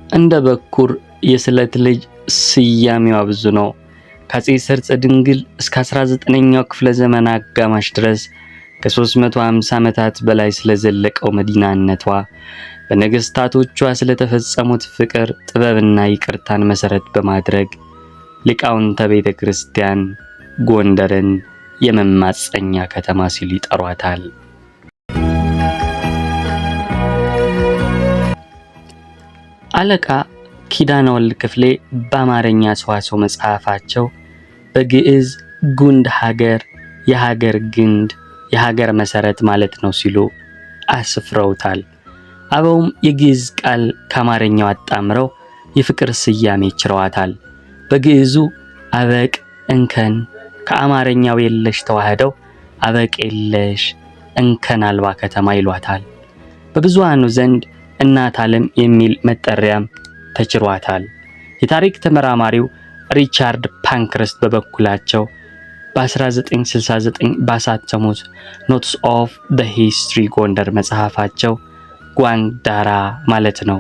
እንደ በኩር የስለት ልጅ ስያሜዋ ብዙ ነው። ከአፄ ሰርፀ ድንግል እስከ 19ኛው ክፍለ ዘመን አጋማሽ ድረስ ከ350 ዓመታት በላይ ስለዘለቀው መዲናነቷ በነገስታቶቿ ስለተፈጸሙት ፍቅር፣ ጥበብና ይቅርታን መሰረት በማድረግ ሊቃውንተ ቤተ ክርስቲያን ጎንደርን የመማፀኛ ከተማ ሲሉ ይጠሯታል። አለቃ ኪዳነ ወልድ ክፍሌ በአማርኛ ሰዋስው መጽሐፋቸው በግዕዝ ጉንድ ሀገር፣ የሀገር ግንድ፣ የሀገር መሰረት ማለት ነው ሲሉ አስፍረውታል። አበውም የግዕዝ ቃል ከአማርኛው አጣምረው የፍቅር ስያሜ ችረዋታል። በግዕዙ አበቅ እንከን ከአማርኛው የለሽ ተዋህደው አበቅ የለሽ እንከን አልባ ከተማ ይሏታል። በብዙሃኑ ዘንድ እናት ዓለም የሚል መጠሪያም ተችሯታል። የታሪክ ተመራማሪው ሪቻርድ ፓንክረስት በበኩላቸው በ1969 ባሳተሙት ኖትስ ኦፍ ዘ ሂስትሪ ጎንደር መጽሐፋቸው ጓንዳራ ማለት ነው፣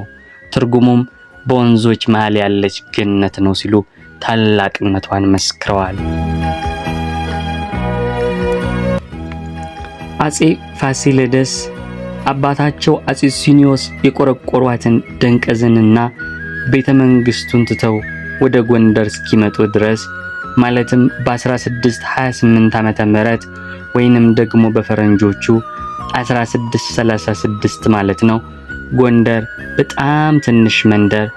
ትርጉሙም በወንዞች መሃል ያለች ገነት ነው ሲሉ ታላቅነቷን መስክረዋል። አፄ ፋሲለደስ አባታቸው አፄ ሱስንዮስ የቆረቆሯትን ደንቀዝንና ቤተ መንግስቱን ትተው ወደ ጎንደር እስኪመጡ ድረስ ማለትም በ1628 ዓመተ ምህረት ወይንም ደግሞ በፈረንጆቹ 1636 ማለት ነው። ጎንደር በጣም ትንሽ መንደር፣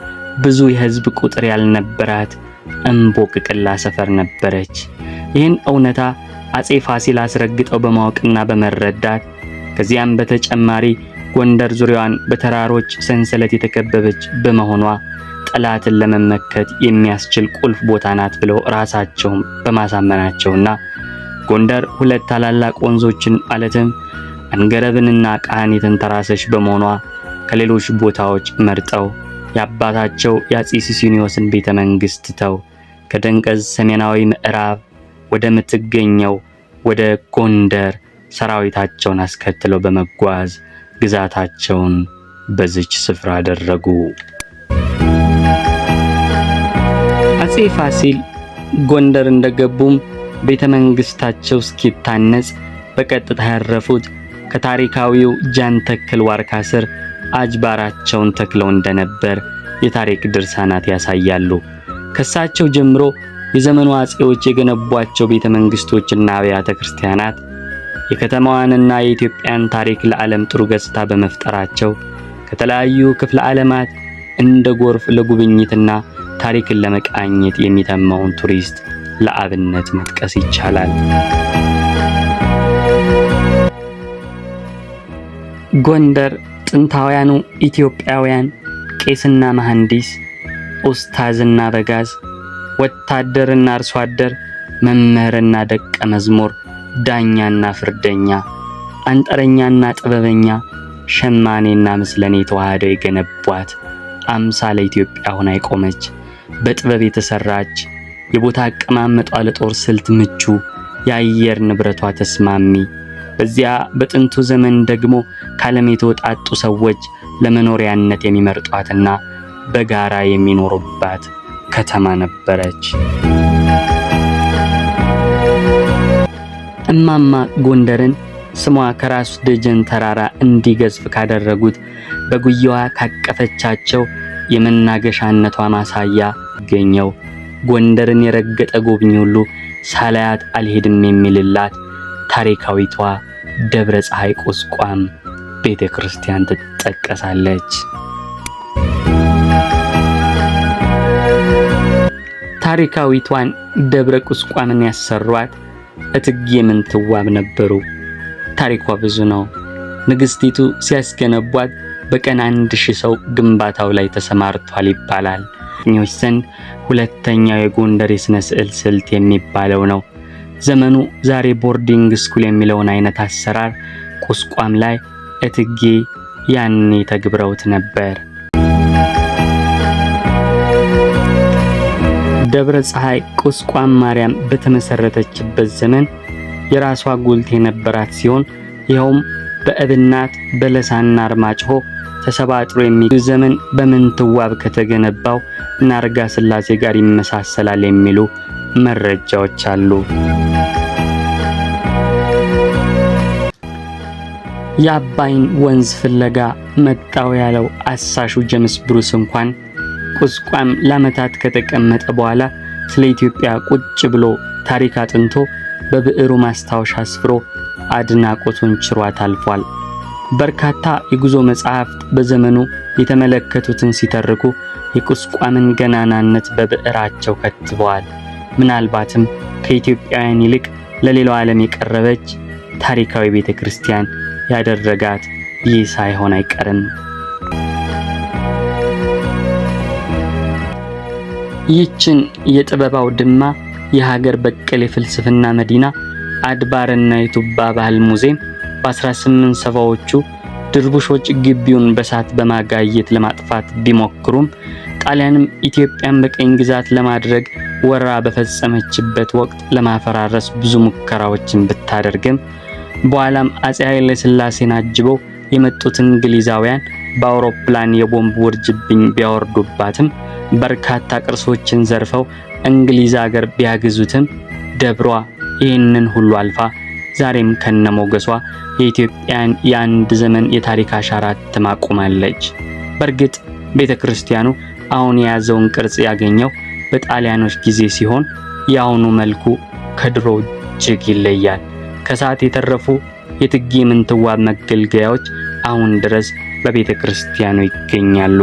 ብዙ የህዝብ ቁጥር ያልነበራት እምቦቅቅላ ሰፈር ነበረች። ይህን እውነታ አፄ ፋሲል አስረግጠው በማወቅና በመረዳት ከዚያም በተጨማሪ ጎንደር ዙሪያዋን በተራሮች ሰንሰለት የተከበበች በመሆኗ ጠላትን ለመመከት የሚያስችል ቁልፍ ቦታ ናት ብለው ራሳቸውን በማሳመናቸውና ጎንደር ሁለት ታላላቅ ወንዞችን ማለትም አንገረብንና ቃን የተንተራሰች በመሆኗ ከሌሎች ቦታዎች መርጠው የአባታቸው የአፄ ሱስንዮስን ቤተ መንግስት ትተው ከደንቀዝ ሰሜናዊ ምዕራብ ወደ ምትገኘው ወደ ጎንደር ሰራዊታቸውን አስከትለው በመጓዝ ግዛታቸውን በዚች ስፍራ አደረጉ። አፄ ፋሲል ጎንደር እንደገቡም ቤተ መንግስታቸው እስኪታነጽ በቀጥታ ያረፉት ከታሪካዊው ጃን ተክል ዋርካ ስር አጅባራቸውን ተክለው እንደነበር የታሪክ ድርሳናት ያሳያሉ። ከሳቸው ጀምሮ የዘመኑ አፄዎች የገነቧቸው ቤተ መንግስቶችና አብያተ ክርስቲያናት የከተማዋንና የኢትዮጵያን ታሪክ ለዓለም ጥሩ ገጽታ በመፍጠራቸው ከተለያዩ ክፍለ ዓለማት እንደ ጎርፍ ለጉብኝትና ታሪክን ለመቃኘት የሚተማውን ቱሪስት ለአብነት መጥቀስ ይቻላል። ጎንደር ጥንታውያኑ ኢትዮጵያውያን ቄስና መሐንዲስ፣ ኡስታዝና በጋዝ፣ ወታደርና አርሶ አደር፣ መምህርና ደቀ መዝሙር፣ ዳኛና ፍርደኛ፣ አንጠረኛና ጥበበኛ፣ ሸማኔና ምስለኔ ተዋህደው የገነቧት አምሳለ ኢትዮጵያ ሆና የቆመች በጥበብ የተሰራች የቦታ አቀማመጧ ለጦር ስልት ምቹ፣ የአየር ንብረቷ ተስማሚ፣ በዚያ በጥንቱ ዘመን ደግሞ ከዓለም የተወጣጡ ሰዎች ለመኖሪያነት የሚመርጧትና በጋራ የሚኖሩባት ከተማ ነበረች። እማማ ጎንደርን ስሟ ከራስ ደጀን ተራራ እንዲገዝፍ ካደረጉት በጉያዋ ካቀፈቻቸው የመናገሻነቷ ማሳያ ገኘው ጎንደርን የረገጠ ጎብኚ ሁሉ ሳላያት አልሄድም የሚልላት ታሪካዊቷ ደብረ ፀሐይ ቁስቋም ቤተ ክርስቲያን ትጠቀሳለች። ታሪካዊቷን ደብረ ቁስቋምን ያሰሯት እትዬ ምንትዋብ ነበሩ። ታሪኳ ብዙ ነው። ንግስቲቱ ሲያስገነቧት በቀን 1000 ሰው ግንባታው ላይ ተሰማርቷል ይባላል። ኞች ዘንድ ሁለተኛው የጎንደር የሥነ ስዕል ስልት የሚባለው ነው። ዘመኑ ዛሬ ቦርዲንግ ስኩል የሚለውን አይነት አሰራር ቁስቋም ላይ እትዬ ያኔ ተግብረውት ነበር። ደብረ ፀሐይ ቁስቋም ማርያም በተመሰረተችበት ዘመን የራሷ ጉልት የነበራት ሲሆን ይኸውም በእብናት በለሳና አርማጭሆ ተሰባጥሮ የሚገኝ ዘመን በምንትዋብ ከተገነባው ናርጋ ስላሴ ጋር ይመሳሰላል የሚሉ መረጃዎች አሉ። የአባይን ወንዝ ፍለጋ መጣው ያለው አሳሹ ጀምስ ብሩስ እንኳን ቁስቋም ለዓመታት ከተቀመጠ በኋላ ስለ ኢትዮጵያ ቁጭ ብሎ ታሪክ አጥንቶ በብዕሩ ማስታወሻ አስፍሮ አድናቆቱን ችሯት አልፏል። በርካታ የጉዞ መጻሕፍት በዘመኑ የተመለከቱትን ሲተርኩ የቁስቋምን ገናናነት በብዕራቸው ከትበዋል። ምናልባትም ከኢትዮጵያውያን ይልቅ ለሌላው ዓለም የቀረበች ታሪካዊ ቤተክርስቲያን ያደረጋት ይህ ሳይሆን አይቀርም። ይህችን የጥበብ አውድማ የሀገር በቀል የፍልስፍና መዲና አድባርና የቱባ ባህል ሙዚየም በ1870ዎቹ ድርቡሾች ግቢውን በሳት በማጋየት ለማጥፋት ቢሞክሩም ጣሊያንም ኢትዮጵያን በቀኝ ግዛት ለማድረግ ወረራ በፈጸመችበት ወቅት ለማፈራረስ ብዙ ሙከራዎችን ብታደርግም በኋላም አፄ ኃይለ ሥላሴን አጅበው የመጡት እንግሊዛውያን በአውሮፕላን የቦምብ ውርጅብኝ ቢያወርዱባትም በርካታ ቅርሶችን ዘርፈው እንግሊዝ ሀገር ቢያግዙትም ደብሯ ይህንን ሁሉ አልፋ ዛሬም ከነሞገሷ የኢትዮጵያን የአንድ ዘመን የታሪክ አሻራ ትማቁማለች። በእርግጥ ቤተክርስቲያኑ አሁን የያዘውን ቅርጽ ያገኘው በጣሊያኖች ጊዜ ሲሆን የአሁኑ መልኩ ከድሮ እጅግ ይለያል። ከሰዓት የተረፉ የእቴጌ ምንትዋብ መገልገያዎች አሁን ድረስ በቤተክርስቲያኑ ይገኛሉ።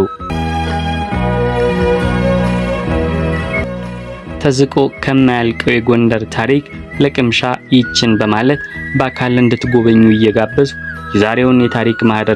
ተዝቆ ከማያልቀው የጎንደር ታሪክ ለቅምሻ ይችን በማለት በአካል እንድትጎበኙ እየጋበዙ የዛሬውን የታሪክ ማህደር